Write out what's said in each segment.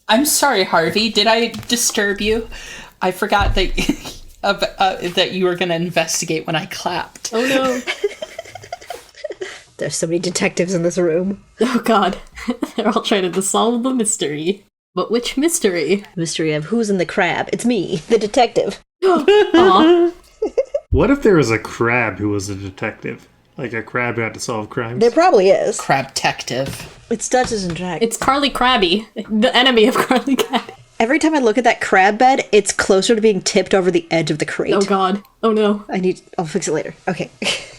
I'm sorry, Harvey. Did I disturb you? I forgot that that you were going to investigate when I clapped. Oh no. There's so many detectives in this room. Oh god. They're all trying to solve the mystery. But which mystery? Mystery of who's in the crab. It's me, the detective. Aw. What if there was a crab who was a detective? Like a crab who had to solve crimes? There probably is. Crab-tective. It's Dungeons and Dragons. It's Carly Crabby, the enemy of Carly Crabby. Every time I look at that crab bed, it's closer to being tipped over the edge of the crate. Oh god. Oh no. I'll fix it later. Okay.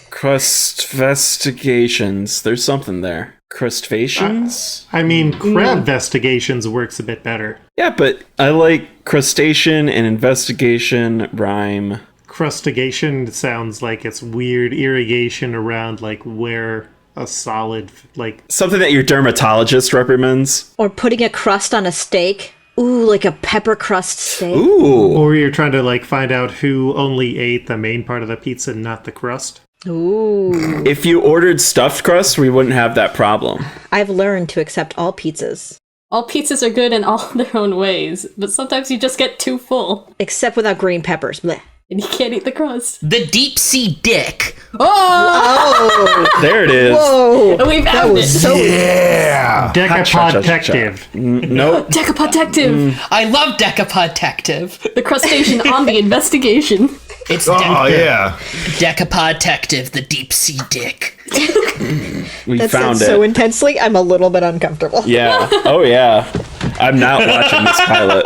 Crustinvestigations. There's something there. Crustaceans? I mean, crab-vestigations works a bit better. Yeah, but I like crustacean and investigation rhyme. Crustigation sounds like it's weird irrigation around, like, where a solid, like... Something that your dermatologist recommends. Or putting a crust on a steak. Ooh, like a pepper crust steak. Ooh. Or you're trying to, like, find out who only ate the main part of the pizza, not the crust. Ooh. If you ordered stuffed crust, we wouldn't have that problem. I've learned to accept all pizzas. All pizzas are good in all their own ways, but sometimes you just get too full. Except without green peppers. Blech. And you can't eat the crust. The deep sea dick. Oh! There it is. Whoa! We found it! So Yeah! Decapod-tective. Nope. Decapotective! I love Decapod-tective. The crustacean on the investigation. It's Oh, yeah. Decapod-tective, the deep sea dick. We that found sounds it. so intensely, I'm a little bit uncomfortable. Yeah. Oh, yeah. I'm not watching this pilot.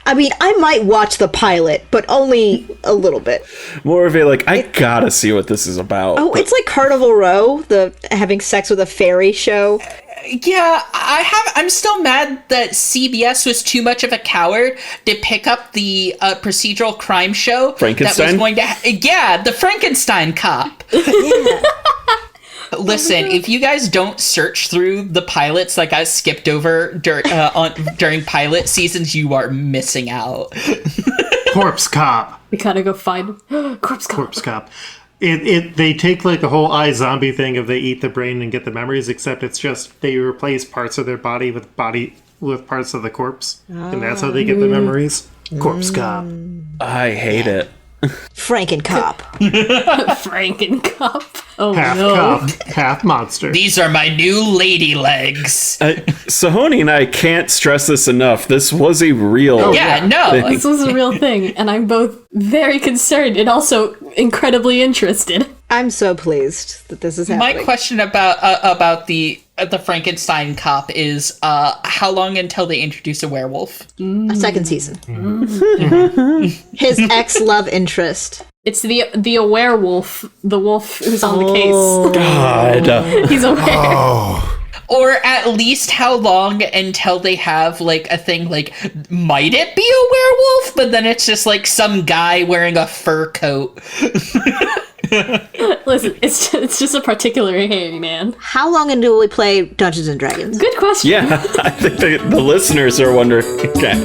I mean, I might watch the pilot, but only a little bit. More of a, like, I gotta see what this is about. Oh, it's like Carnival Row, the having sex with a fairy show. Yeah, I'm still mad that CBS was too much of a coward to pick up the procedural crime show Frankenstein? that was going to the Frankenstein cop. Yeah. Listen, if you guys don't search through the pilots like I skipped over during pilot seasons, you are missing out. Corpse Cop. We gotta go find Corpse Cop. Corpse Cop. They take like the whole iZombie thing of they eat the brain and get the memories, except it's just they replace parts of their body with parts of the corpse, and that's how they get the memories. Corpse Cop. I hate it. Frankencop. Frankencop. Oh Half no. cop, half monster. These are my new lady legs. Sahoni and I can't stress this enough. This was a real... Yeah, no. This was a real thing, and I'm both very concerned and also incredibly interested. I'm so pleased that this is happening. My question about the Frankenstein cop is how long until they introduce a werewolf? A second season. His ex-love interest. It's the werewolf, the wolf who's on the case. God. He's aware. Oh. Or at least how long until they have, like, a thing like, might it be a werewolf? But then it's just, like, some guy wearing a fur coat. Listen, it's just a particularly hairy man. How long until we play Dungeons and Dragons? Good question. Yeah, I think the listeners are wondering. Okay.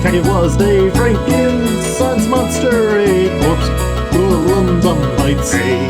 It was a Frankenstein's monster, a corpse, some might say.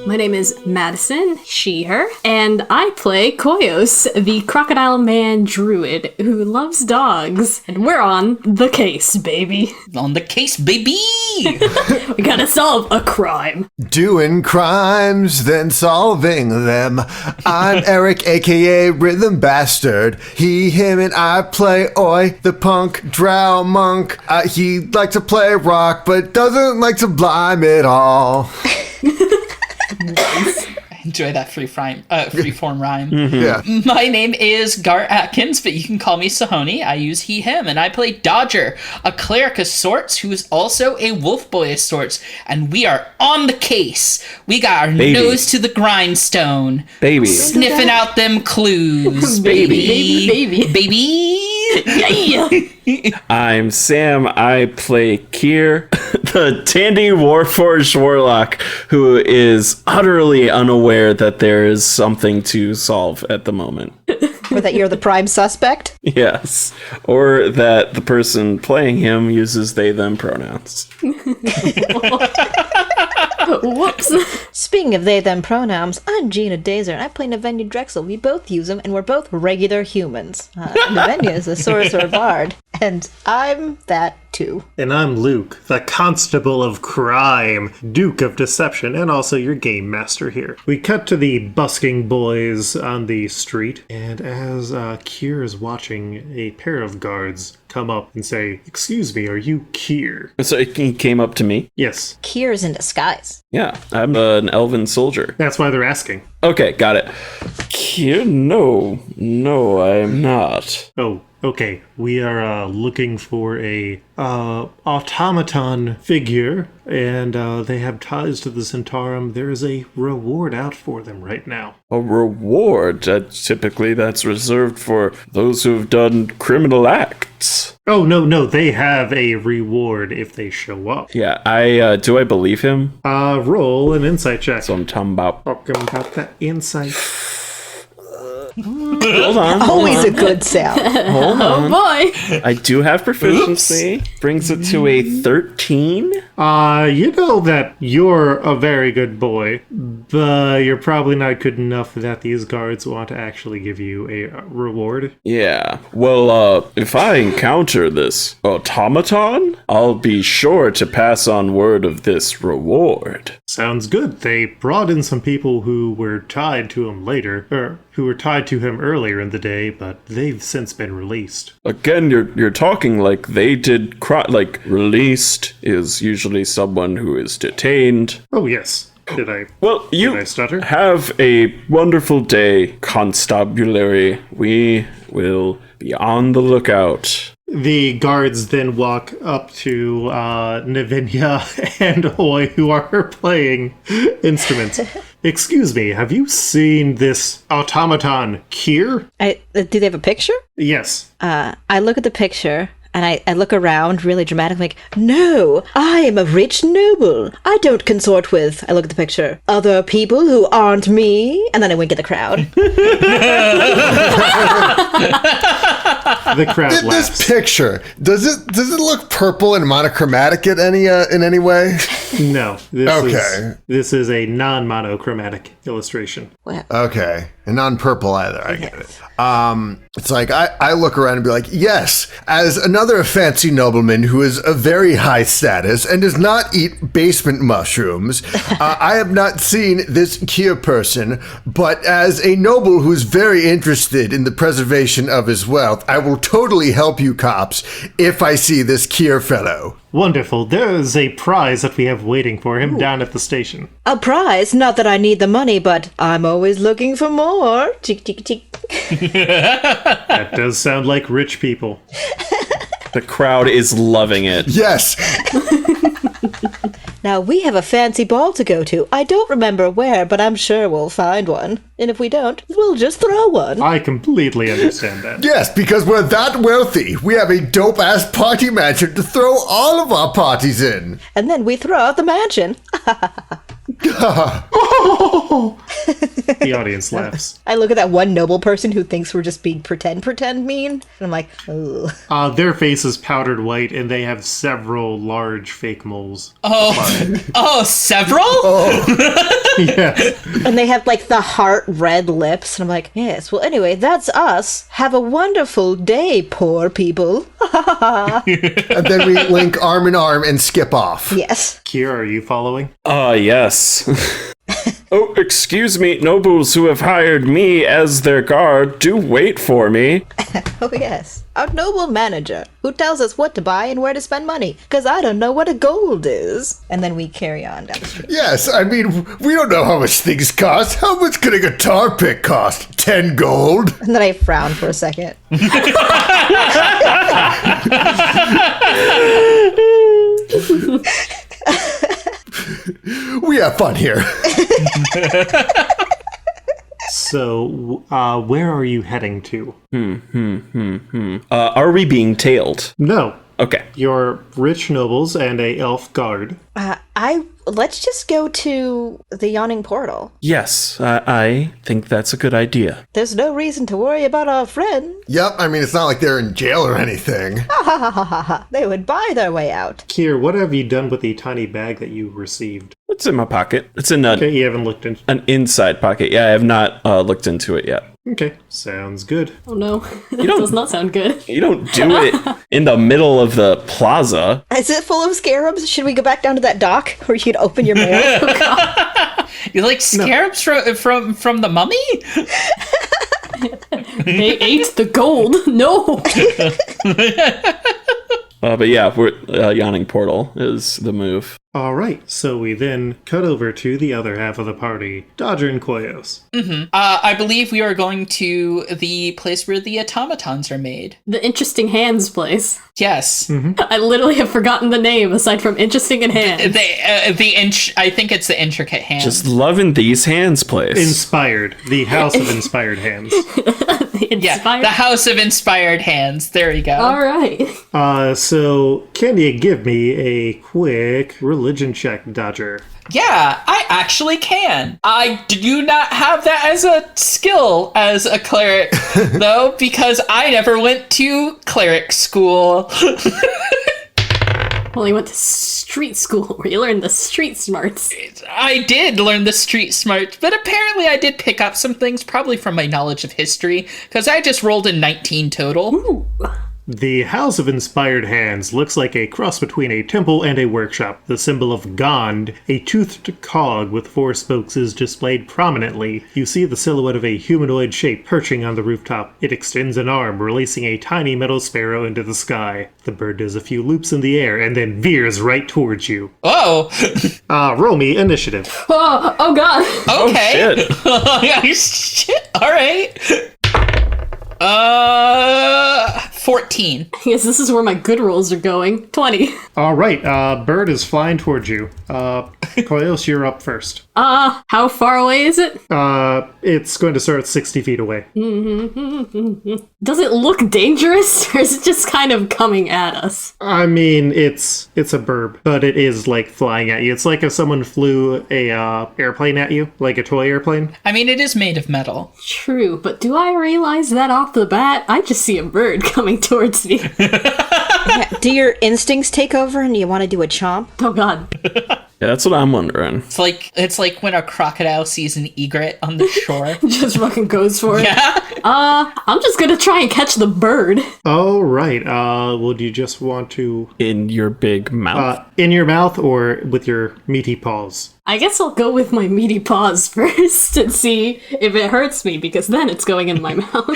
My name is Madison, she, her, and I play Koios, the crocodile man druid who loves dogs. And we're on the case, baby. On the case, baby! We gotta solve a crime. Doing crimes, then solving them. I'm Eric, aka Rhythm Bastard. He, him, and I play Oi, the punk drow monk. He likes to play rock, but doesn't like to blime at all. Enjoy that free-form rhyme. Yeah. My name is Gar Atkins, but you can call me Sahoni. I use he, him, and I play Dodger, a cleric of sorts who is also a wolf boy of sorts. And we are on the case. We got our Baby. nose to the grindstone. Baby. Sniffing out them clues. Baby. Baby. I'm Sam. I play Kiir, the Tandy Warforged Warlock, who is utterly unaware that there is something to solve at the moment. Or that you're the prime suspect. Yes. Or that the person playing him uses they, them pronouns. Whoops. Speaking of they, them pronouns, I'm Gina Dazer, and I play Navenya Drexel. We both use them, and we're both regular humans. Navenya is a sorcerer bard, and I'm that too. And I'm Luke, the Constable of Crime, Duke of Deception, and also your Game Master here. We cut to the busking boys on the street, and as Kiir is watching, a pair of guards come up and say, "Excuse me, are you Kiir?" So he came up to me. Yes, Kiir is in disguise. Yeah, I'm an elven soldier. that's why they're asking. Okay, got it. Kiir, no, I'm not. Oh, okay. We are looking for a automaton figure, and they have ties to the Centaurum. There is a reward out for them right now. A reward? Typically, that's reserved for those who have done criminal acts. Oh, no, they have a reward if they show up. Yeah, do I believe him? Roll an insight check. So I'm talking about. Talking about that insight. Hold on. Always a good sound. Hold Oh on. boy. I do have proficiency. Brings it to a 13. You know that you're a very good boy, but you're probably not good enough that these guards want to actually give you a reward. Yeah. Well, if I encounter this automaton, I'll be sure to pass on word of this reward. Sounds good. They brought in some people who were tied to him later, or who were tied to him earlier in the day, but they've since been released. Again, you're talking like they did. Released is usually someone who is detained. Oh, yes. Did I stutter? Have a wonderful day, constabulary. We will be on the lookout. The guards then walk up to Navenya and Hoy, who are playing instruments. Excuse me, have you seen this automaton Kiir? Do they have a picture? Yes. I look at the picture, and I look around really dramatic, like, no, I am a rich noble. I don't consort with, I look at the picture, other people who aren't me, and then I wink at the crowd. The crowd laughs. This picture, does it look purple and monochromatic in any way? No. Okay. This is a non-monochromatic illustration. Okay. And non-purple either, I get it. It's like, I look around and be like, yes, as another fancy nobleman who is a very high status and does not eat basement mushrooms, I have not seen this Kiir person, but as a noble who's very interested in the preservation of his wealth, I will totally help you cops if I see this Kiir fellow. Wonderful. There is a prize that we have waiting for him down at the station. A prize? Not that I need the money, but I'm always looking for more. Cheek, cheek, cheek. That does sound like rich people. The crowd is loving it. Yes. Now, we have a fancy ball to go to. I don't remember where, but I'm sure we'll find one. And if we don't, we'll just throw one. I completely understand that. Yes, because we're that wealthy. We have a dope-ass party mansion to throw all of our parties in. And then we throw out the mansion. The audience laughs. I look at that one noble person who thinks we're just being pretend mean. And I'm like, ugh. Their face is powdered white, and they have several large fake moles. Several? Yes. And they have like the heart red lips. And I'm like, yes, well, anyway, that's us. Have a wonderful day, poor people. And then we link arm in arm and skip off. Yes. Kiir, are you following? Yes. Oh, excuse me, nobles who have hired me as their guard, do wait for me. Oh, yes. Our noble manager, who tells us what to buy and where to spend money, because I don't know what a gold is. And then we carry on down the street. Yes, I mean, we don't know how much things cost. How much could a guitar pick cost? 10 gold? And then I frown for a second. We have fun here. So, where are you heading to? Are we being tailed? No. Okay. You're rich nobles and a elf guard. Let's just go to the yawning portal. Yes, I think that's a good idea. There's no reason to worry about our friend. Yep, I mean, it's not like they're in jail or anything. Ha ha ha ha ha ha. They would buy their way out. Kiir, what have you done with the tiny bag that you received? It's in my pocket. It's in Okay, you haven't looked into an inside pocket. Yeah, I have not looked into it yet. Okay, sounds good. Oh no, that does not sound good. You don't do it in the middle of the plaza. Is it full of scarabs? Should we go back down to that dock where you can open your mail? You like scarabs from the mummy? They ate the gold. No. But yeah, we're yawning portal is the move. All right, so we then cut over to the other half of the party, Dodger and Koios. I believe we are going to the place where the automatons are made. The Interesting Hands place. Yes. I literally have forgotten the name aside from Interesting and Hands. I think it's the intricate hands. Just loving these hands, place. Inspired, the House of Inspired Hands. the House of Inspired Hands. There you go. All right. So can you give me a quick religion check, Dodger? Yeah, I actually can. I do not have that as a skill as a cleric, though, because I never went to cleric school. Well, you went to street school where you learned the street smarts. I did learn the street smarts, but apparently I did pick up some things, probably from my knowledge of history, because I just rolled a 19 total. Ooh. The House of Inspired Hands looks like a cross between a temple and a workshop. The symbol of Gond, a toothed cog with 4 spokes, is displayed prominently. You see the silhouette of a humanoid shape perching on the rooftop. It extends an arm, releasing a tiny metal sparrow into the sky. The bird does a few loops in the air and then veers right towards you. Oh! Roll me initiative. Oh God. Okay. Oh, shit. Shit. All right. 14. Yes, this is where my good rolls are going. 20. All right, bird is flying towards you. Koios, you're up first. How far away is it? It's going to start at 60 feet away. Does it look dangerous, or is it just kind of coming at us? I mean, it's a burb, but it is like flying at you. It's like if someone flew a airplane at you, like a toy airplane. I mean, it is made of metal. True, but do I realize that off the bat? I just see a bird coming towards me. Yeah, do your instincts take over and you want to do a chomp? Oh God. Yeah, that's what I'm wondering. It's like when a crocodile sees an egret on the shore. Just fucking goes for it. Yeah. I'm just gonna try and catch the bird. Oh, right. Would you just want to... In your big mouth. in your mouth or with your meaty paws? I guess I'll go with my meaty paws first and see if it hurts me, because then it's going in my mouth.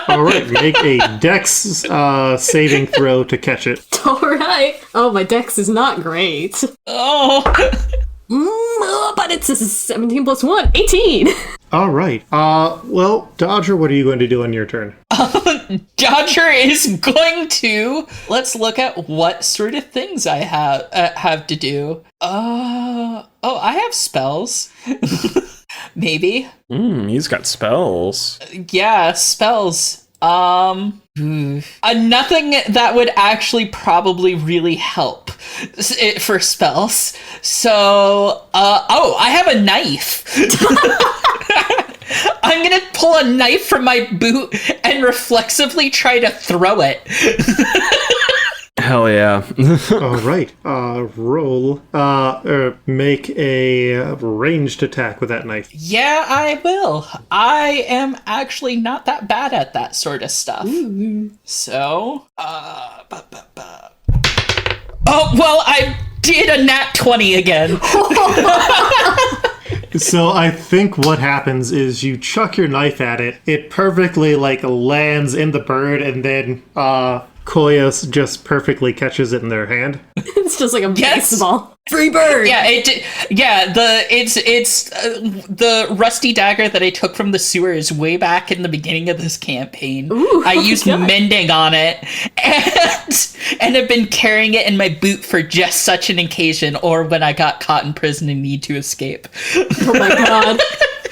All right, make a dex saving throw to catch it. Alright. Oh, my dex is not great. Oh. But it's a 17 plus 1, 18. All right. Well, Dodger, what are you going to do on your turn? Dodger is going to... Let's look at what sort of things I have to do. I have spells. Maybe. He's got spells. Yeah, spells. Nothing that would actually probably really help for spells. So, I have a knife. I'm gonna pull a knife from my boot and reflexively try to throw it. Hell yeah. All right. Roll. Make a ranged attack with that knife. Yeah, I will. I am actually not that bad at that sort of stuff. So, oh, well, I did a nat 20 again. So I think what happens is you chuck your knife at it. It perfectly lands in the bird, and then Koios just perfectly catches it in their hand. It's just like a Yes. baseball. Free bird! Yeah, it's the rusty dagger that I took from the sewers way back in the beginning of this campaign. Ooh, I used God. mending on it, and have been carrying it in my boot for just such an occasion, or when I got caught in prison and need to escape. Oh my god.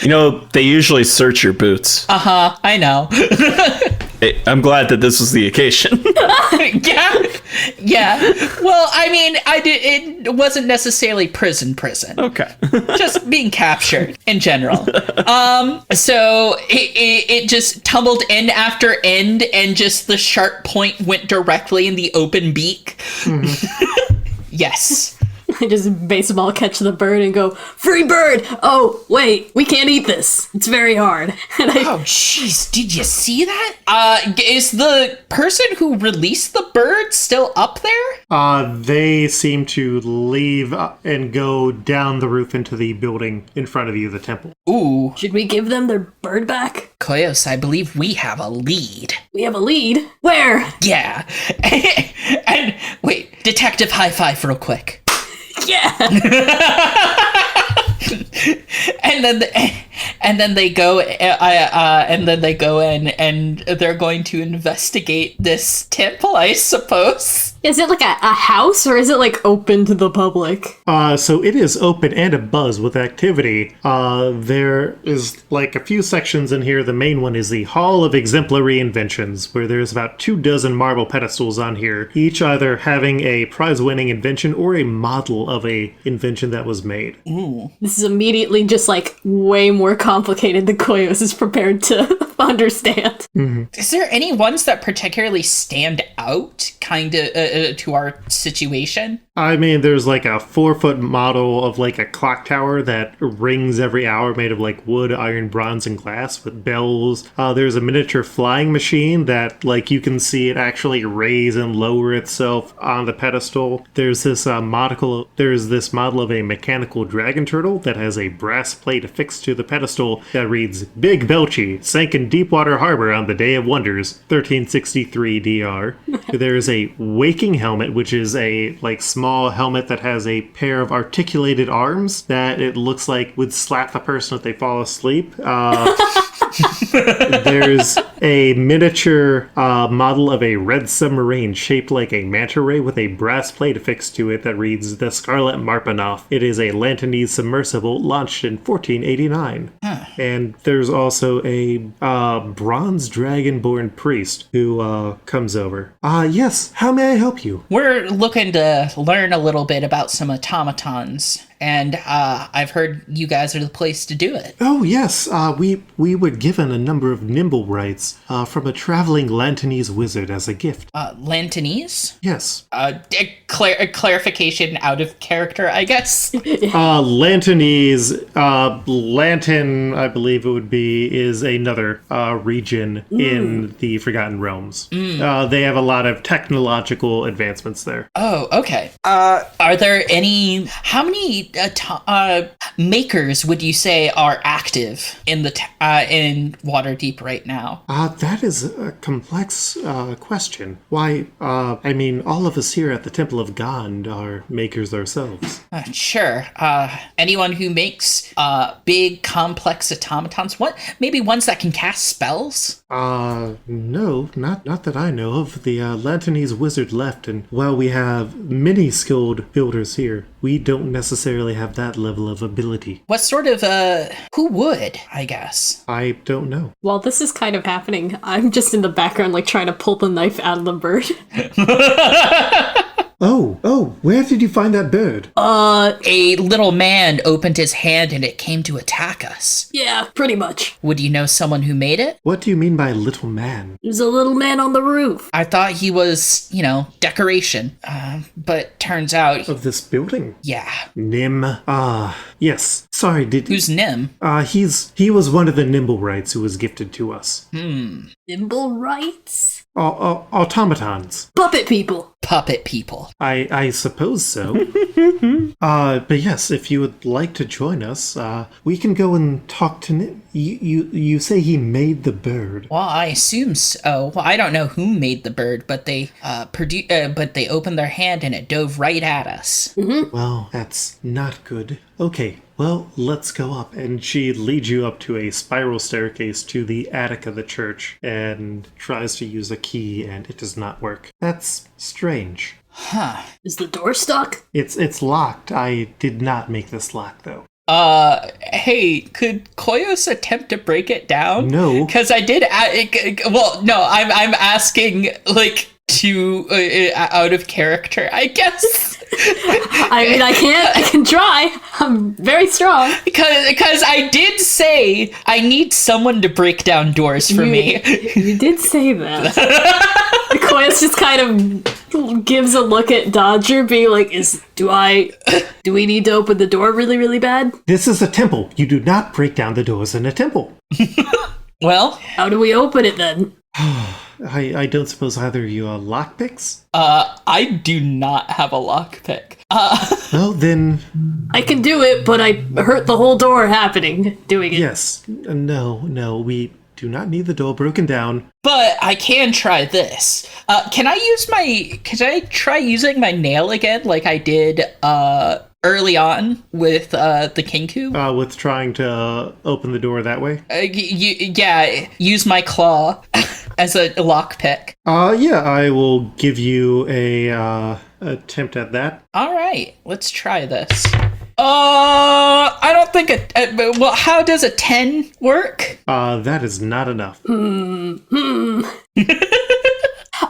You know, they usually search your boots. I know. I'm glad that this was the occasion. yeah. Well, I mean, it wasn't necessarily prison. Okay. Just being captured in general. So it just tumbled end after end, and just the sharp point went directly in the open beak. Yes. I just baseball catch the bird and go, free bird! Oh, wait, we can't eat this. It's very hard. And Oh, jeez, did you see that? Is the person who released the bird still up there? They seem to leave and go down the roof into the building in front of you, the temple. Ooh, should we give them their bird back? Koios, I believe we have a lead. We have a lead. Where? Yeah. And wait, detective high five real quick. Yeah! and then they go in and they're going to investigate this temple, I suppose. Is it like a house, or is it like open to the public? So it is open and abuzz with activity. There is a few sections in here. The main one is the Hall of Exemplary Inventions, where there's about 24 marble pedestals on here, each either having a prize-winning invention or a model of a invention that was made. This is immediately just way more complicated than Koios is prepared to understand. Is there any ones that particularly stand out, kind of, to our situation? I mean, there's a 4-foot model of a clock tower that rings every hour, made of wood, iron, bronze, and glass with bells. There's a miniature flying machine that you can see it actually raise and lower itself on the pedestal. There's this model of a mechanical dragon turtle that has a brass plate affixed to the pedestal that reads, Big Belchy, sank in Deepwater Harbor on the Day of Wonders, 1363 DR. There's a waking helmet, which is a small helmet that has a pair of articulated arms that it looks like would slap the person if they fall asleep. There's a miniature model of a red submarine shaped like a manta ray with a brass plate affixed to it that reads the Scarlet Marpanoff. It is a Lantanese submersible launched in 1489. And there's also a bronze dragon-born priest who comes over. Yes, how may I help you? We're looking to learn a little bit about some automatons, and I've heard you guys are the place to do it. Oh, yes. We were given a number of nimble rights from a traveling Lantanese wizard as a gift. Lantanese? Yes. A clarification out of character, I guess. Lantanese, Lantan, I believe it would be, is another region in the Forgotten Realms. They have a lot of technological advancements there. Oh, okay. Are there any... How many makers would you say are active in in Waterdeep right now? That is a complex question. Why, I mean, all of us here at the Temple of Gond are makers ourselves. Sure. Anyone who makes big, complex automatons? What? Maybe ones that can cast spells? No, not that I know of. The Lantanese wizard left, and while we have Miniscule builders here, we don't necessarily have that level of ability. What sort of, who would, I guess? I don't know. While this is kind of happening, I'm just in the background, trying to pull the knife out of the bird. Oh, where did you find that bird? A little man opened his hand and it came to attack us. Yeah, pretty much. Would you know someone who made it? What do you mean by little man? There's a little man on the roof. I thought he was, decoration. But turns out... Of this building? Yeah. Nim. Yes. Sorry, Who's Nim? He was one of the nimble rights who was gifted to us. Nimble rights? Automatons. Puppet people. puppet people. I suppose so. But yes, if you would like to join us, we can go and talk to Nim. You say he made the bird. Well, I assume so. Well, I don't know who made the bird, but they they opened their hand and it dove right at us. Well, that's not good. Okay, well, let's go up. And she leads you up to a spiral staircase to the attic of the church and tries to use a key, and it does not work. That's strange. Huh. Is the door stuck? It's locked. I did not make this lock, though. Hey, could Koios attempt to break it down? No. Because I did. I'm asking like to out of character, I guess. I mean, I can try. I'm very strong. Because I did say I need someone to break down doors for me. You did say that. Koios just kind of gives a look at Dodger, being like, do we need to open the door really, really bad? This is a temple. You do not break down the doors in a temple. Well, how do we open it then? I don't suppose either of you are lockpicks? I do not have a lockpick. Well, then... I can do it, but I hurt the whole door doing it. Yes. No, we do not need the door broken down. But I can try this. Can I try using my nail again like I did, early on with the Kinku? With trying to open the door that way? Yeah, use my claw as a lockpick. Yeah, I will give you a attempt at that. All right, let's try this. I don't think well, how does a 10 work? That is not enough.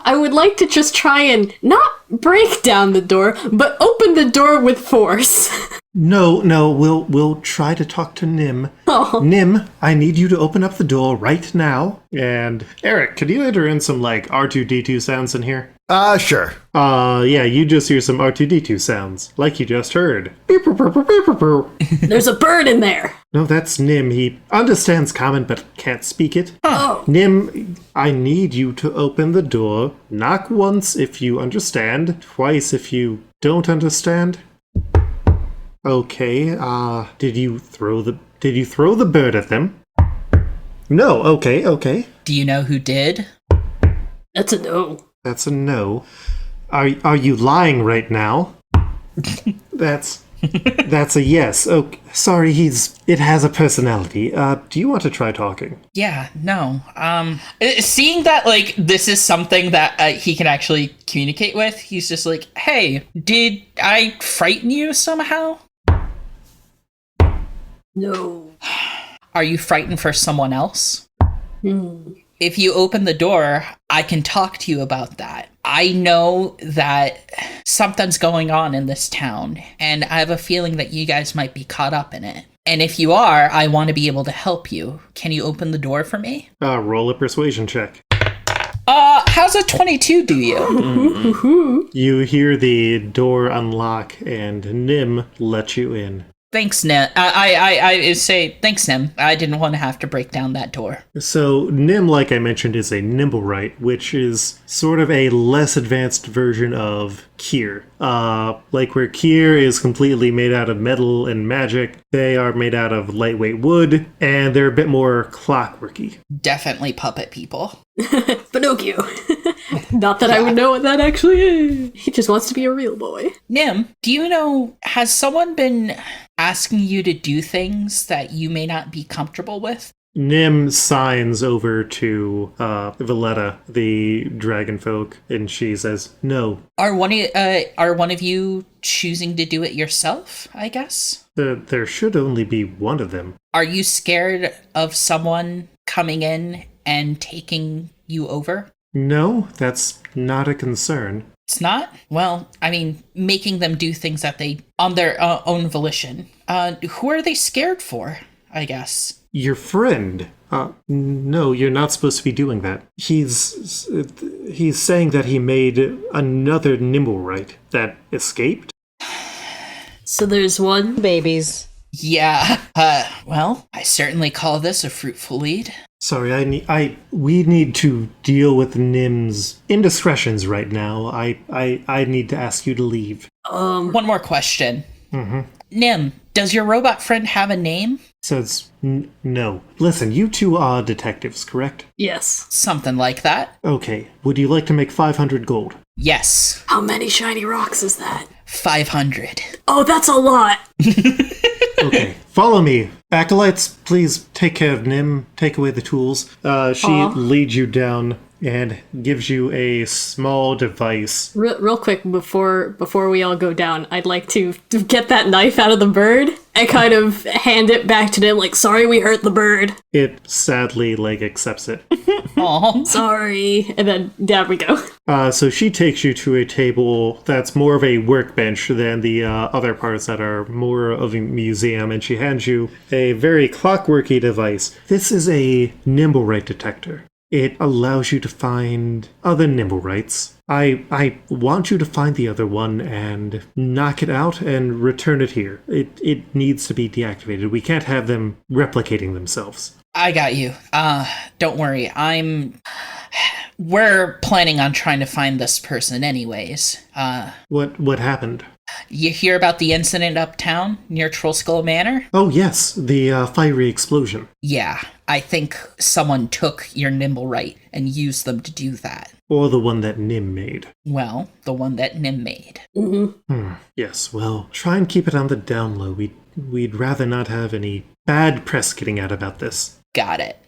I would like to just try and not break down the door, but open the door with force. No, we'll try to talk to Nim. Oh. Nim, I need you to open up the door right now. And Eric, could you enter in some like R2D2 sounds in here? Sure. Yeah, you just hear some R2D2 sounds, like you just heard. Beep, boop, boop, boop, beep, boop, boop. There's a bird in there. No, that's Nim. He understands common but can't speak it. Oh. Nim, I need you to open the door. Knock once if you understand, twice if you don't understand. Okay, did you throw the bird at them? No, okay. Do you know who did? That's a no. That's a no. Are you lying right now? That's a yes. Oh, sorry, it has a personality. Do you want to try talking? Yeah, no. Seeing that, like, this is something that he can actually communicate with, he's just like, hey, did I frighten you somehow? No. Are you frightened for someone else? If you open the door, I can talk to you about that. I know that something's going on in this town, and I have a feeling that you guys might be caught up in it. And if you are, I want to be able to help you. Can you open the door for me? Roll a persuasion check. How's a 22 do you? You hear the door unlock, and Nim lets you in. Thanks, Nim. I say, thanks, Nim. I didn't want to have to break down that door. So, Nim, like I mentioned, is a Nimblewright, which is sort of a less advanced version of Kiir. Like where Kiir is completely made out of metal and magic, they are made out of lightweight wood, and they're a bit more clockworky. Definitely puppet people. Pinocchio. Not that I would know what that actually is. He just wants to be a real boy. Nim, do you know, has someone been asking you to do things that you may not be comfortable with? Nim signs over to Valletta, the dragon folk, and she says, no. Are one of you choosing to do it yourself, I guess? There should only be one of them. Are you scared of someone coming in and taking you over? No, that's not a concern. It's not? Well, I mean, making them do things that they, on their own volition. Who are they scared for, I guess? Your friend. No, you're not supposed to be doing that. He's saying that he made another Nimblewright that escaped. So there's one? Babies. Yeah. Well, I certainly call this a fruitful lead. Sorry, we need to deal with Nim's indiscretions right now. I need to ask you to leave. One more question. Nim, does your robot friend have a name? Says no. Listen, you two are detectives, correct? Yes. Something like that. Okay. Would you like to make 500 gold? Yes. How many shiny rocks is that? 500. Oh, that's a lot. Okay. Follow me. Acolytes, please take care of Nim. Take away the tools. She leads you down and gives you a small device. Real quick, before we all go down, I'd like to get that knife out of the bird and kind of hand it back to them, like, sorry we hurt the bird. It sadly, accepts it. Aw. Sorry. And then down we go. So she takes you to a table that's more of a workbench than the other parts that are more of a museum, and she hands you a very clockworky device. This is a Nimblewright detector. It allows you to find other Nimblewrights. I want you to find the other one and knock it out and return it here. It needs to be deactivated. We can't have them replicating themselves. I got you. Don't worry. We're planning on trying to find this person anyways. What happened? You hear about the incident uptown near Trollskull Manor? Oh yes, the fiery explosion. Yeah, I think someone took your Nimblewright and used them to do that. Or the one that Nim made. Well, the one that Nim made. Yes, well, try and keep it on the down low. We'd rather not have any bad press getting out about this. Got it.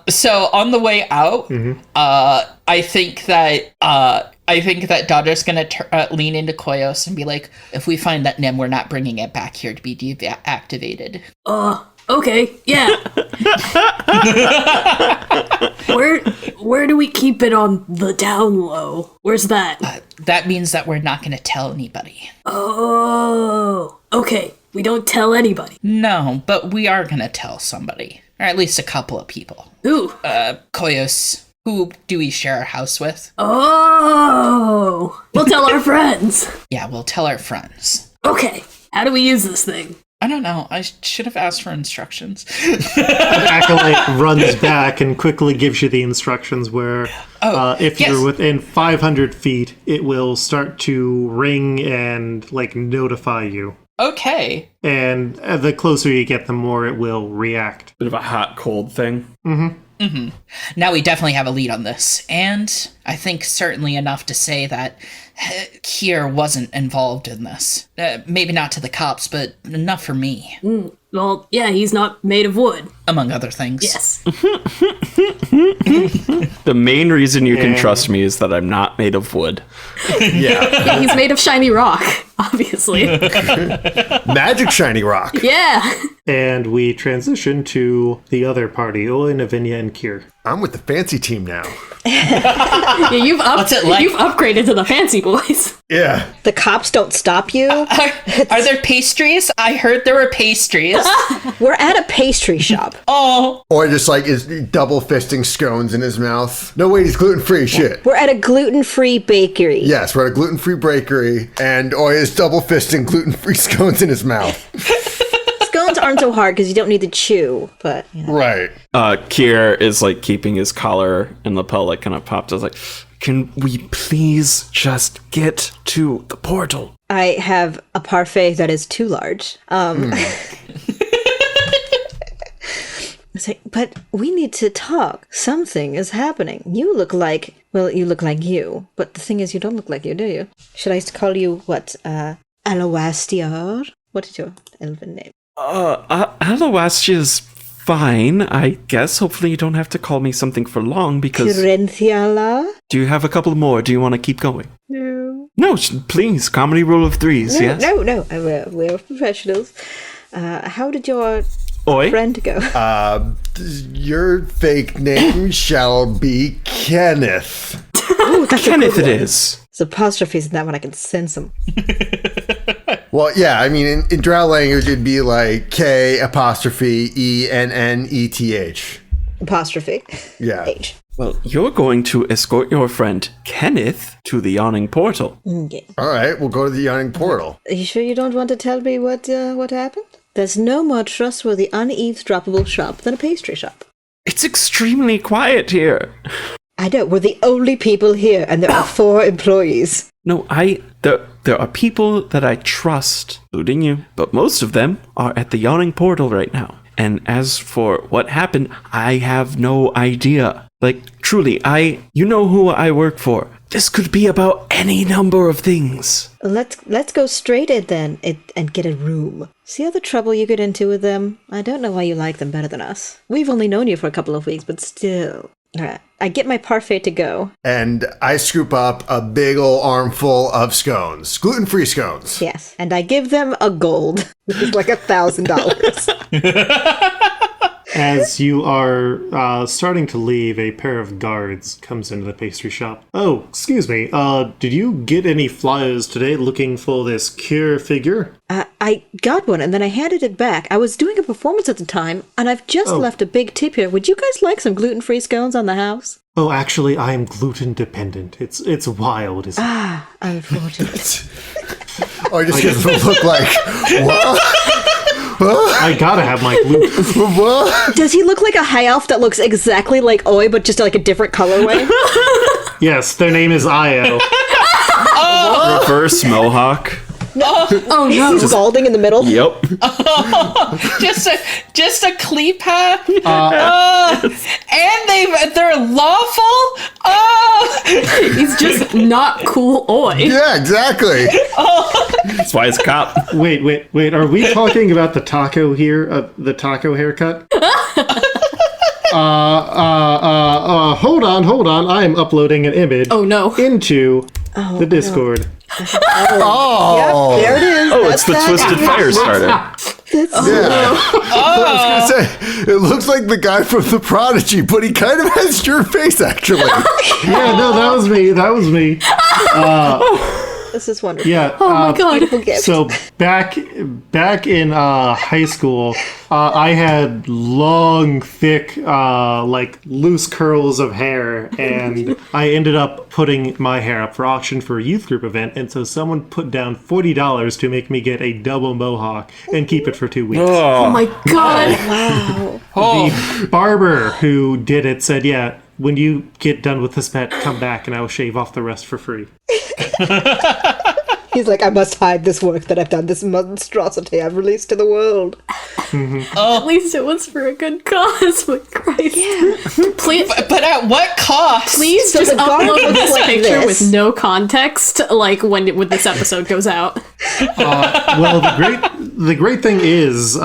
So on the way out, I think that Dodger's gonna lean into Koios and be like, if we find that Nim, we're not bringing it back here to be deactivated. Okay, yeah. Where do we keep it on the down low? Where's that? That means that we're not gonna tell anybody. Oh, okay. We don't tell anybody. No, but we are gonna tell somebody. Or at least a couple of people. Who? Koios. Who do we share our house with? Oh, we'll tell our friends. Yeah, we'll tell our friends. Okay, how do we use this thing? I don't know. I should have asked for instructions. Acolyte runs back and quickly gives you the instructions where if you're within 500 feet, it will start to ring and notify you. Okay. And the closer you get, the more it will react. Bit of a hot cold thing. Now we definitely have a lead on this, and I think certainly enough to say that Kiir wasn't involved in this. Maybe not to the cops, but enough for me. Well, yeah, he's not made of wood. Among other things. Yes. The main reason you can trust me is that I'm not made of wood. Yeah. He's made of shiny rock, obviously. Magic shiny rock. Yeah. And we transition to the other party, Owen, Avinia, and Kiir. I'm with the fancy team now. Yeah, you've upgraded to the fancy boys. Yeah. The cops don't stop you. Are there pastries? I heard there were pastries. We're at a pastry shop. Oh. Or just is double fisting scones in his mouth. No, wait, he's gluten-free. Shit. We're at a gluten-free bakery. Yes, we're at a gluten-free bakery, and Oya is double fisting gluten-free scones in his mouth. Scones aren't so hard because you don't need to chew, but Right. Kiir is keeping his collar in the pellet kind of popped. I was like, can we please just get to the portal? I have a parfait that is too large. It's like, but we need to talk. Something is happening. You look like you. But the thing is, you don't look like you, do you? Should I call you, Alawastiar? What is your elven name? Alawastia's fine, I guess. Hopefully you don't have to call me something for long because... Curenthiala? Do you have a couple more? Do you want to keep going? No. No, please. Comedy rule of threes, yes? No. We're professionals. How did your Oi? friend go? Your fake name shall be Kenneth. Ooh, that's Kenneth it is. There's apostrophes in that one. I can sense them. Well, yeah, I mean, in drow language, it'd be K apostrophe ENNETH. Apostrophe. Yeah. H. Well, you're going to escort your friend Kenneth to the yawning portal. Okay. All right, we'll go to the yawning portal. Are you sure you don't want to tell me what happened? There's no more trustworthy, uneavesdroppable shop than a pastry shop. It's extremely quiet here. I know, we're the only people here, and there are 4 employees. No, there are people that I trust, including you, but most of them are at the yawning portal right now. And as for what happened, I have no idea. Like, truly, you know who I work for. This could be about any number of things. Let's go straight in then and get a room. See all the trouble you get into with them? I don't know why you like them better than us. We've only known you for a couple of weeks, but still. Alright, I get my parfait to go. And I scoop up a big ol' armful of scones. Gluten-free scones. Yes, and I give them a gold, which is like $1,000. As you are starting to leave, a pair of guards comes into the pastry shop. Oh, excuse me. Did you get any flyers today looking for this Kiir figure? I got one, and then I handed it back. I was doing a performance at the time, and I've just left a big tip here. Would you guys like some gluten-free scones on the house? Oh, actually, I am gluten dependent. It's wild, isn't it? Unfortunate. Oh, I just get to look like, what? I gotta have my gluten. What? Does he look like a high elf that looks exactly like Oi, but just like a different colorway? Yes, their name is Io. Reverse mohawk. Oh no. He's balding in the middle? Yep. just a cleap hat. And they're lawful. He's just not cool Oi. Yeah, exactly. That's why it's a cop. Wait. Are we talking about the taco here? The taco haircut? Hold on. I am uploading an image. Oh no. Into the Discord. Oh. Yep, there it is. Oh, it's the Twisted Fire starter. Yeah. I was gonna say, it looks like the guy from The Prodigy, but he kind of has your face, actually. Yeah, no, that was me. This is wonderful. Yeah. Oh my god. Beautiful gift. So back in high school, I had long, thick, like loose curls of hair, and I ended up putting my hair up for auction for a youth group event. And so someone put down $40 to make me get a double mohawk and keep it for 2 weeks. Oh my god. Wow. The barber who did it said, "Yeah, when you get done with this pet, come back and I will shave off the rest for free." He's like, I must hide this work that I've done, this monstrosity I've released to the world. At least it was for a good cause, but Christ. Yeah. Please, But at what cost? please So just the guard upload looks this like picture this. with no context, like when this episode goes out. Well, the great thing is,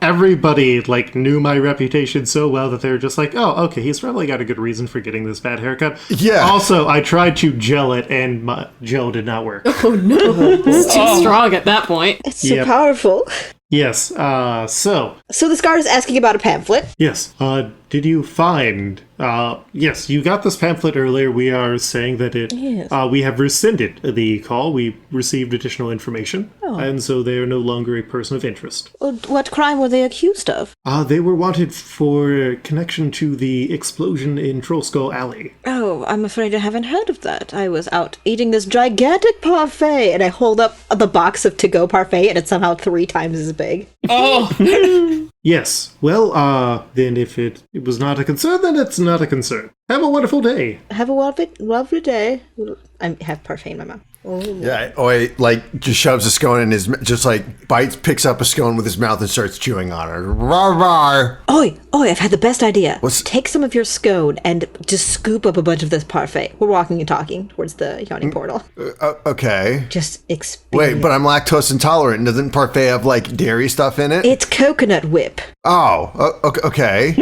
everybody like knew my reputation so well that they were just like, "Oh, okay, he's probably got a good reason for getting this bad haircut." Yeah. Also, I tried to gel it, and my gel did not work. Oh no. It's too strong at that point. It's so Yep. powerful. Yes. So So this guard is asking about a pamphlet. yes. Did you find? Yes, you got this pamphlet earlier. We are saying that we have rescinded the call. We received additional information, and so they are no longer a person of interest. Well, what crime were they accused of? They were wanted for connection to the explosion in Trollskull Alley. Oh, I'm afraid I haven't heard of that. I was out eating this gigantic parfait, and I hold up the box of to-go parfait, and it's somehow 3 times as big. Oh, Yes. Well, then if it was not a concern, then it's not a concern. Have a wonderful day. Have a lovely day. I have parfait in my mouth. Yeah, Oi, like, just shoves a scone in his, just like, picks up a scone with his mouth and starts chewing on it. Rawr, rawr. Oi, I've had the best idea. What's- Take some of your scone and just scoop up a bunch of this parfait. We're walking and talking towards the yawning portal. Okay. Just experience. Wait, but I'm lactose intolerant. Doesn't parfait have, like, dairy stuff in it? It's coconut whip. Oh, okay.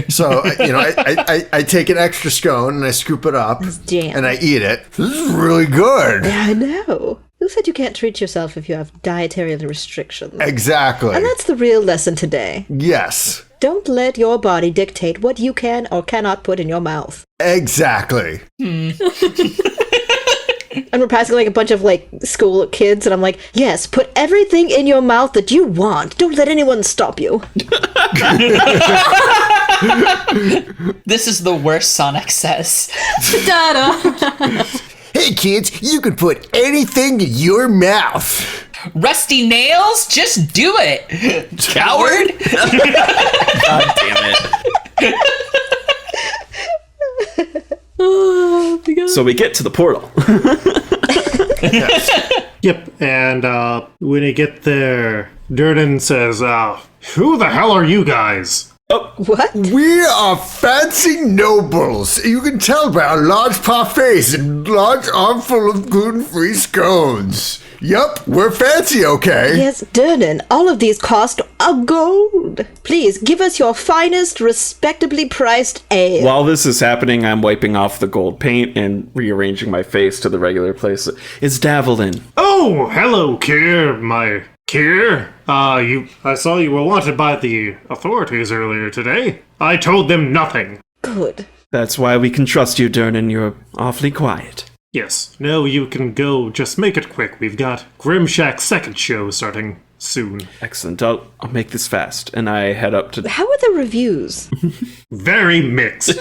So, I take an extra scone and I scoop it up jam. and I eat it. This is really good. Yeah, I know. Who said you can't treat yourself if you have dietary restrictions? Exactly. And that's the real lesson today. Yes. Don't let your body dictate what you can or cannot put in your mouth. Exactly. And we're passing like a bunch of like school kids, and I'm like, yes, put everything in your mouth that you want. Don't let anyone stop you. this is the worst Sonic says. Da-da. Hey kids, you can put anything in your mouth. Rusty nails? Just do it. Coward. God damn it. Oh, my God. So we get to the portal. Yep, and when you get there, Durden says, who the hell are you guys? What? We are fancy nobles. You can tell by our large parfaits and large armful of gluten-free scones. Yup, we're fancy, okay? Yes, Durnan, all of these cost a gold. Please, give us your finest, respectably priced ale. While this is happening, I'm wiping off the gold paint and rearranging my face to the regular place. It's Davelin. Oh, hello, Kiir, my Kiir. I saw you were wanted by the authorities earlier today. I told them nothing. Good. That's why we can trust you, Durnan. You're awfully quiet. Yes, no, you can go, just make it quick. We've got Grimshack's second show starting soon. Excellent. I'll make this fast. And I head up to... How are the reviews? Very mixed.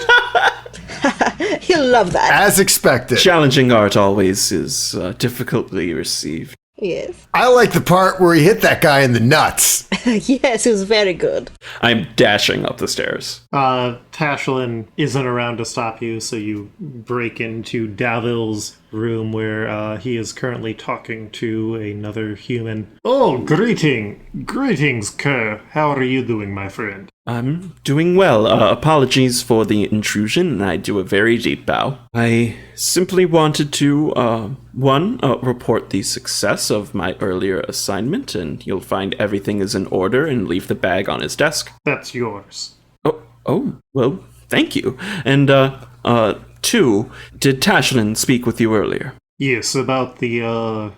He'll love that. As expected. Challenging art always is difficultly received. Yes. I like the part where he hit that guy in the nuts. Yes, it was very good. I'm dashing up the stairs. Tashlin isn't around to stop you, so you break into Davil's room where he is currently talking to another human. Oh, greetings, Kerr. How are you doing, my friend? I'm doing well. Apologies for the intrusion. I do a very deep bow. I simply wanted to, report the success of my earlier assignment, and you'll find everything is in order and leave the bag on his desk. That's yours. Oh, well, thank you. And, two, did Tashlin speak with you earlier? Yes, about the,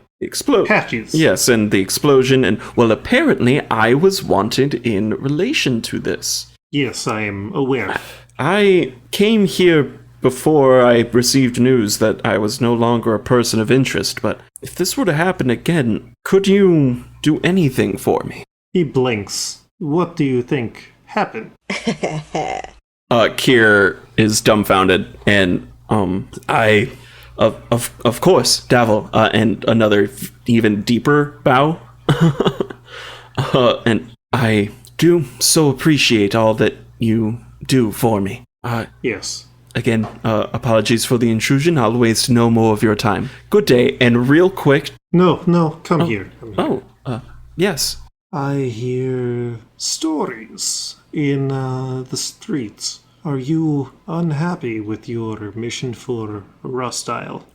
patches. Yes, and the explosion, and, well, apparently I was wanted in relation to this. Yes, I am aware. I came here before I received news that I was no longer a person of interest, but if this were to happen again, could you do anything for me? He blinks. What do you think happened? Kiir is dumbfounded, and, of course, Davil, and another even deeper bow. And I do so appreciate all that you do for me. Yes. Again, apologies for the intrusion. I'll waste no more of your time. Good day, and real quick... No, come here. Come here. Yes. I hear stories in the streets. Are you unhappy with your mission for Rust Isle?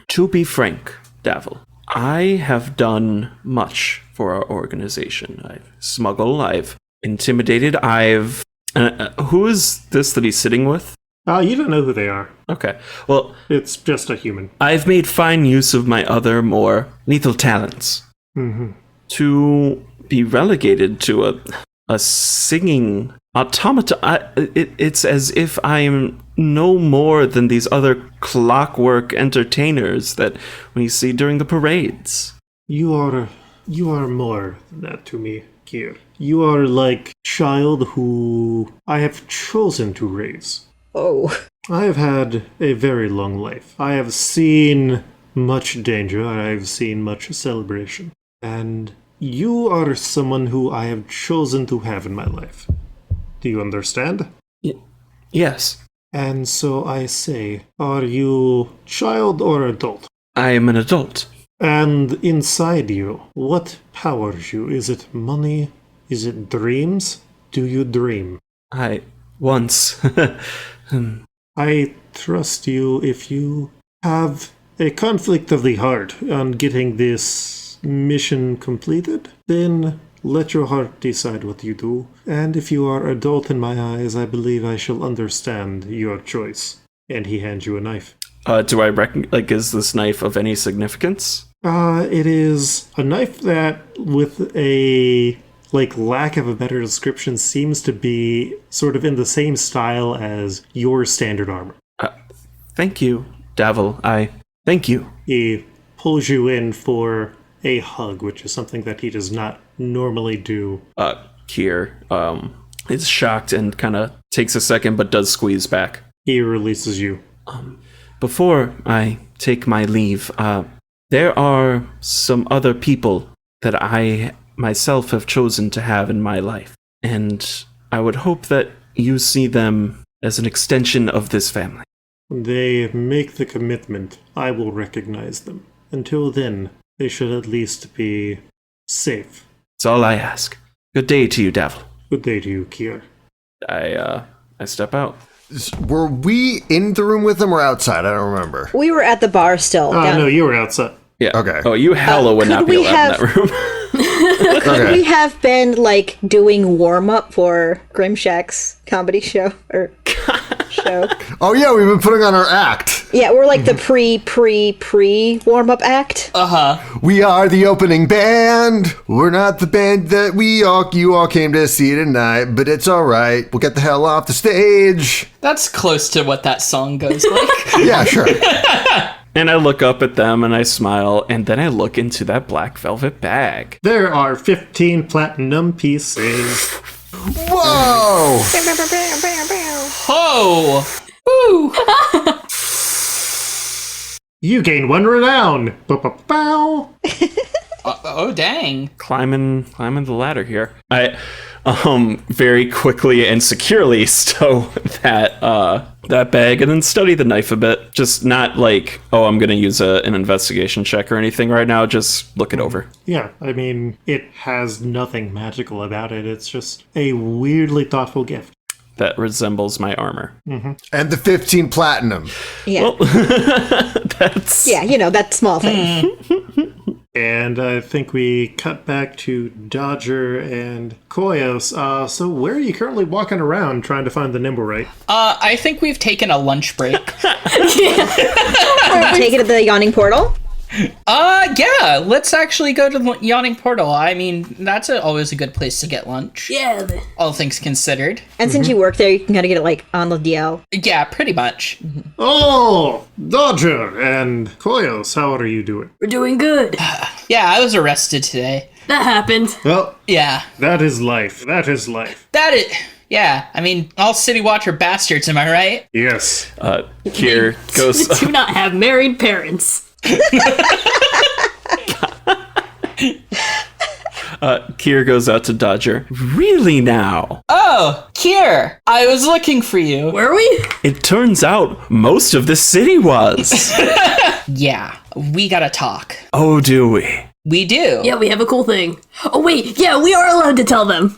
To be frank, Davil, I have done much for our organization. I've smuggled, I've intimidated, I've... who is this that he's sitting with? You don't know who they are. Okay, well... It's just a human. I've made fine use of my other, more lethal talents. Mm-hmm. To be relegated to a singing automata, it's as if I am no more than these other clockwork entertainers that we see during the parades. You are more than that to me, Kiir. You are like a child who I have chosen to raise. Oh. I have had a very long life. I have seen much danger. I have seen much celebration. And you are someone who I have chosen to have in my life. Do you understand? Yes. And so I say, are you child or adult? I am an adult. And inside you, what powers you? Is it money? Is it dreams? Do you dream? Once. I trust you if you have a conflict of the heart on getting this mission completed, then let your heart decide what you do. And if you are adult in my eyes, I believe I shall understand your choice. And he hands you a knife. Do I is this knife of any significance? It is a knife that, with a lack of a better description, seems to be sort of in the same style as your standard armor. Thank you, Davil. Thank you. He pulls you in for a hug, which is something that he does not normally do. Kiir, is shocked and kind of takes a second, but does squeeze back. He releases you. Before I take my leave, there are some other people that I myself have chosen to have in my life. And I would hope that you see them as an extension of this family. When they make the commitment, I will recognize them. Until then, they should at least be safe. That's all I ask. Good day to you, Devil. Good day to you, Kiir. I step out. Were we in the room with them or outside? I don't remember. We were at the bar still. Oh, down- no, you were outside. Yeah. Okay. Oh, you hella would could not be we allowed in that room. Could we have been, like, doing warm-up for Grimshack's comedy show? Or show? Oh, yeah, we've been putting on our act. Yeah, we're like the pre warm-up act. We are the opening band. We're not the band that you all came to see tonight, but it's all right. We'll get the hell off the stage. That's close to what that song goes like. Yeah, sure. And I look up at them and I smile, and then I look into that black velvet bag. There are 15 platinum pieces. Whoa! Oh! Woo! You gain 1 renown. Bow. Oh, dang. Climbing the ladder here. I very quickly and securely stow that bag and then study the knife a bit. Just not like, oh, I'm gonna use an investigation check or anything right now. Just look it over. Yeah, I mean, it has nothing magical about it. It's just a weirdly thoughtful gift. That resembles my armor. And the 15 platinum. Yeah. That's Yeah, that small thing. And I think we cut back to Dodger and Koios. So where are you currently walking around trying to find the nimble right? I think we've taken a lunch break. Take it to the yawning portal. Yeah, let's actually go to the Yawning Portal. I mean, that's always a good place to get lunch. Yeah. All things considered. And since you work there, you can kind of get it, like, on the DL. Yeah, pretty much. Oh, Dodger and Koios, how are you doing? We're doing good. Yeah, I was arrested today. That happened. Well, Yeah. that is life. That is life. Yeah, I mean, all City Watcher bastards, am I right? Yes. Kiir goes. Do not have married parents. Kiir goes out to Dodger. Really now? Oh, Kiir, I was looking for you. Were we? It turns out most of the city was. Yeah, we gotta talk. Oh, do we? We do. Yeah, we have a cool thing. Oh, wait. Yeah, we are allowed to tell them.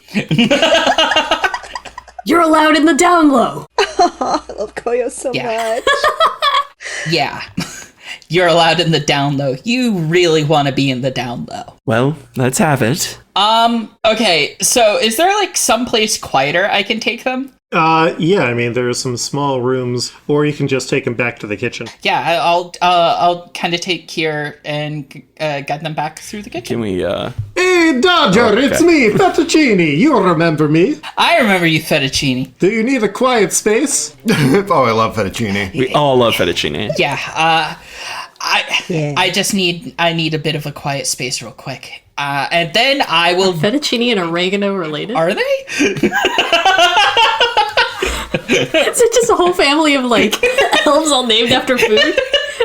You're allowed in the down low. I love Koyo so Yeah. much. Yeah. You're allowed in the down low. You really want to be in the down low. Well, let's have it. Okay, so is there like someplace quieter I can take them? Yeah, I mean, there are some small rooms, or you can just take them back to the kitchen. Yeah, I'll kind of take Kiir and guide them back through the kitchen. Can we, Hey, Dodger, it's me, Fettuccine. You remember me. I remember you, Fettuccine. Do you need a quiet space? Oh, I love fettuccine. we all love fettuccine. Yeah, Yeah. I need a bit of a quiet space real quick. And then I will... Fettuccine and oregano related? Are they? Is it just a whole family of, like, elves all named after food?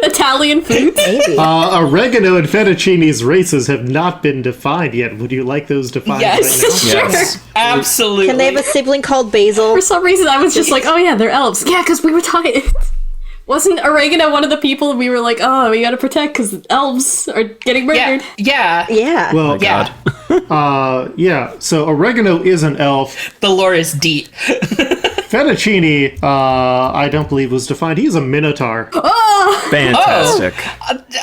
Italian food? Maybe. Oregano and fettuccine's races have not been defined yet. Would you like those defined Yes. right now? Sure. Yes. Absolutely. Can they have a sibling called Basil? For some reason, I was just like, oh yeah, they're elves. Yeah, because we were talking... Wasn't oregano one of the people we were like, oh, we gotta protect because elves are getting murdered? Yeah. Yeah. Well, Yeah. yeah. So oregano is an elf. The lore is deep. Fettuccine, I don't believe was defined. He's a minotaur. Fantastic.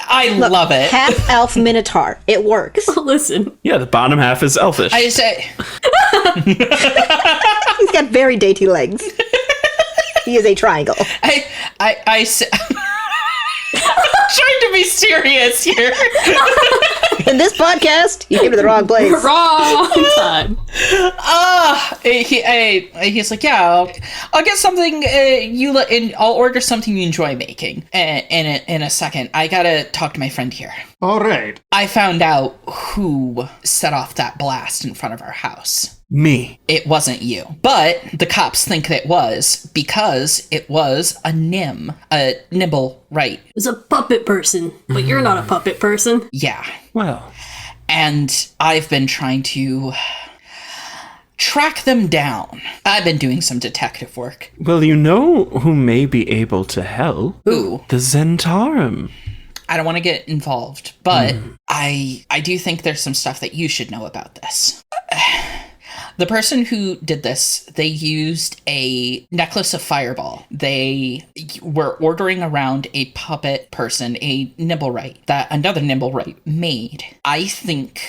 I love it. Half elf minotaur. It works. Listen, Yeah, the bottom half is elfish. I say, He's got very dainty legs. He is a triangle. I say, trying to be serious here. In this podcast, you came to the wrong place. wrong time. He's like, yeah, I'll get something. I'll order something you enjoy making. In a second, I gotta talk to my friend here. All right. I found out who set off that blast in front of our house. Me. It wasn't you, but the cops think it was because it was a nimble, right? It's a puppet person, but you're not a puppet person. Yeah. Well, And I've been trying track them down. I've been doing some detective work. Well, you know who may be able to help? Ooh. The Zentarum. I don't want to get involved, but I do think there's some stuff that you should know about this. The person who did this, they used a necklace of fireball. They were ordering around a puppet person, a Nibblewright, that another Nibblewright made. I think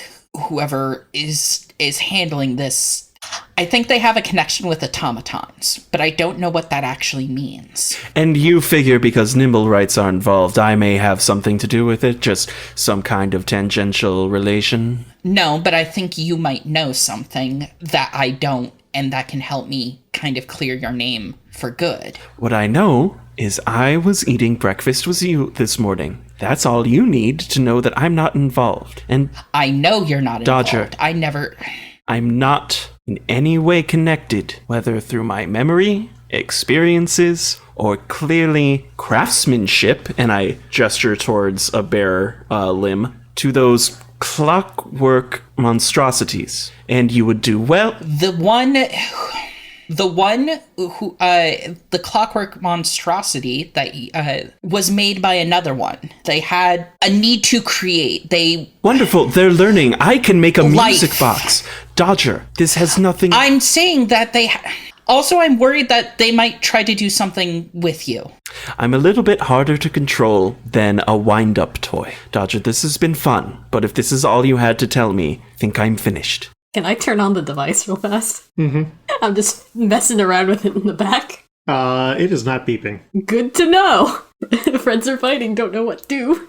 whoever is handling this, I think they have a connection with automatons, but I don't know what that actually means. And you figure because nimble rights are involved, I may have something to do with it? Just some kind of tangential relation? No, but I think you might know something that I don't, and that can help me kind of clear your name for good. What I know is I was eating breakfast with you this morning. That's all you need to know that I'm not involved. And I know you're not involved. Dodger. I'm not in any way connected, whether through my memory, experiences, or clearly craftsmanship, and I gesture towards a bare limb, to those clockwork monstrosities. And you would do well. The one who, the clockwork monstrosity that was made by another one. They had a need to create. Wonderful, they're learning. I can make a music Life. box. Dodger, this has nothing... I'm saying that also, I'm worried that they might try to do something with you. I'm a little bit harder to control than a wind-up toy. Dodger, this has been fun, but if this is all you had to tell me, think I'm finished. Can I turn on the device real fast? Mm-hmm. I'm just messing around with it in the back. It is not beeping. Good to know. Friends are fighting, don't know what to do.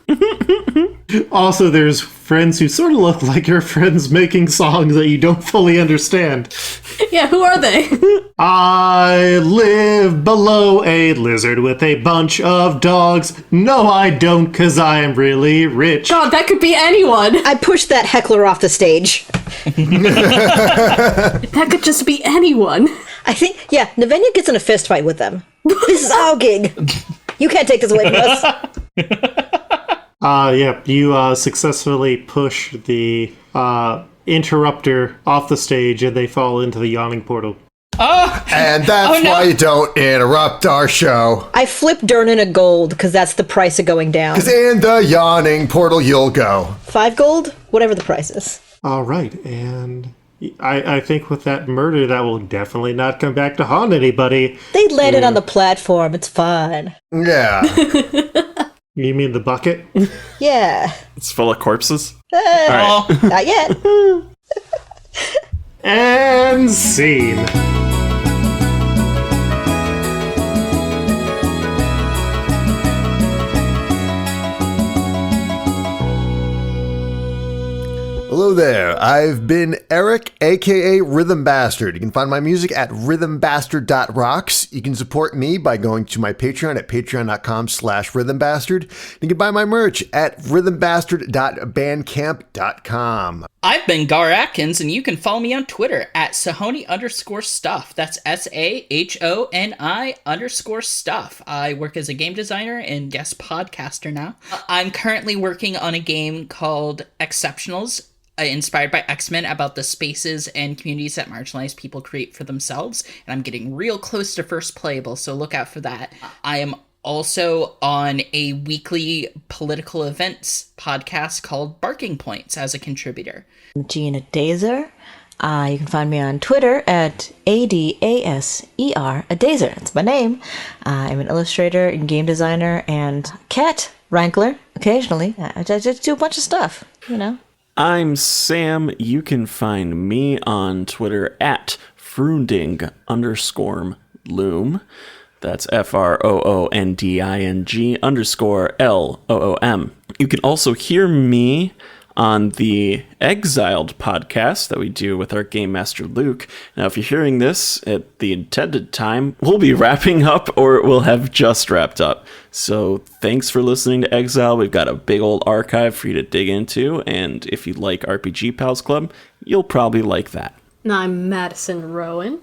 Also, there's friends who sort of look like your friends making songs that you don't fully understand. Yeah, who are they? I live below a lizard with a bunch of dogs. No, I don't, 'cause I am really rich. God, that could be anyone. I pushed that heckler off the stage. That could just be anyone. I think, yeah, Navenia gets in a fist fight with them. This is our gig. You can't take this away from us. You successfully push the interrupter off the stage and they fall into the yawning portal. Oh! And that's no. why you don't interrupt our show. I flip Durnan a gold because that's the price of going down. 'Cause in the yawning portal you'll go. 5 gold? Whatever the price is. All right, and I think with that murder, that will definitely not come back to haunt anybody. They landed on the platform. It's fine. Yeah. You mean the bucket? Yeah. It's full of corpses? Oh. Not yet. And scene. Hello there, I've been Eric, aka Rhythm Bastard. You can find my music at rhythmbastard.rocks. You can support me by going to my Patreon at patreon.com/rhythmbastard. You can buy my merch at rhythmbastard.bandcamp.com. I've been Gar Atkins, and you can follow me on Twitter at Sahoni_stuff. That's SAHONI_stuff. I work as a game designer and guest podcaster now. I'm currently working on a game called Exceptionals, inspired by X-Men, about the spaces and communities that marginalized people create for themselves. And I'm getting real close to first playable, so look out for that. I am also on a weekly political events podcast called Barking Points as a contributor. I'm Gina Dazer. You can find me on Twitter at ADASER, Dazer. That's my name. I'm an illustrator and game designer and cat wrangler occasionally. I just do a bunch of stuff, you know. I'm Sam. You can find me on Twitter at Froonding_loom. That's FROONDING_LOOM. You can also hear me on the Exiled podcast that we do with our Game Master Luke. Now, if you're hearing this at the intended time, we'll be wrapping up or we'll have just wrapped up. So thanks for listening to Exile. We've got a big old archive for you to dig into, and if you like RPG Pals Club, you'll probably like that. And I'm Madison Rowan.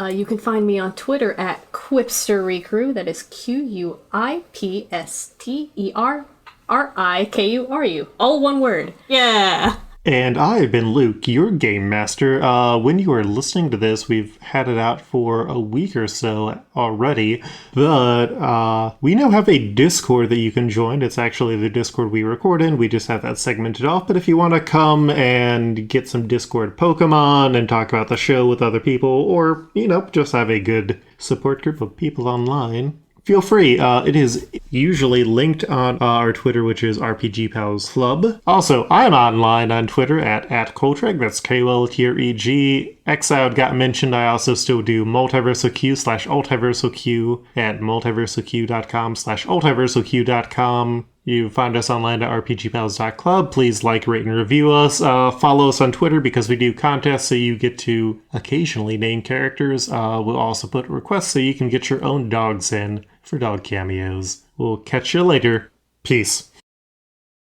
You can find me on Twitter at QuipsterRecrew. That is QUIPSTERRIKURU. All one word. Yeah. And I've been Luke, your game master. When you are listening to this, we've had it out for a week or so already, but we now have a Discord that you can join. It's actually the Discord we record in. We just have that segmented off, but if you want to come and get some Discord Pokemon and talk about the show with other people, or, just have a good support group of people online, feel free. It is usually linked on our Twitter, which is RPG Pals Club. Also, I'm online on Twitter at Koltreg. That's KOLTREG. Exiled got mentioned. I also still do multiversoq/ultiversoq at multiversoq.com/ultiversoq.com. You find us online at rpgpals.club. Please like, rate, and review us. Follow us on Twitter because we do contests, so you get to occasionally name characters. We'll also put requests so you can get your own dogs in for dog cameos. We'll catch you later. Peace.